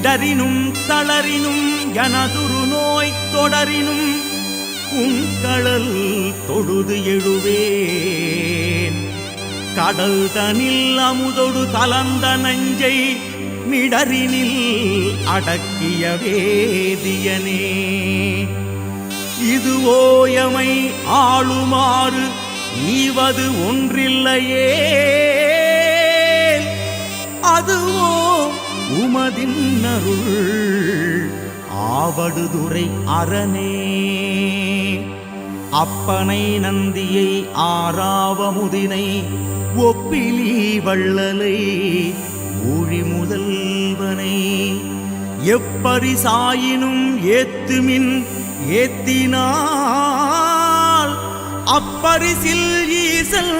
இடரினும் தளரினும் எனதுரு நோய் தொடரினும் உங்கடல் தொழுது எழுவேன். கடல் தனில் அமுதொடு கலந்த நஞ்சை மிடரினில் அடக்கிய வேதியனே. இது ஓயமை ஆளுமாறு ஈவது ஒன்றில்லையே, அதுவோ உமதின் அருள் ஆவடுதுறை அரணே. அப்பனை நந்தியை ஆறாவமுதினை ஒப்பிலி வள்ளலை ஊழி முதல்வனை எப்பரிசாயினும் ஏத்துமின் ஏத்தினால் அப்பரிசில் ஈசல்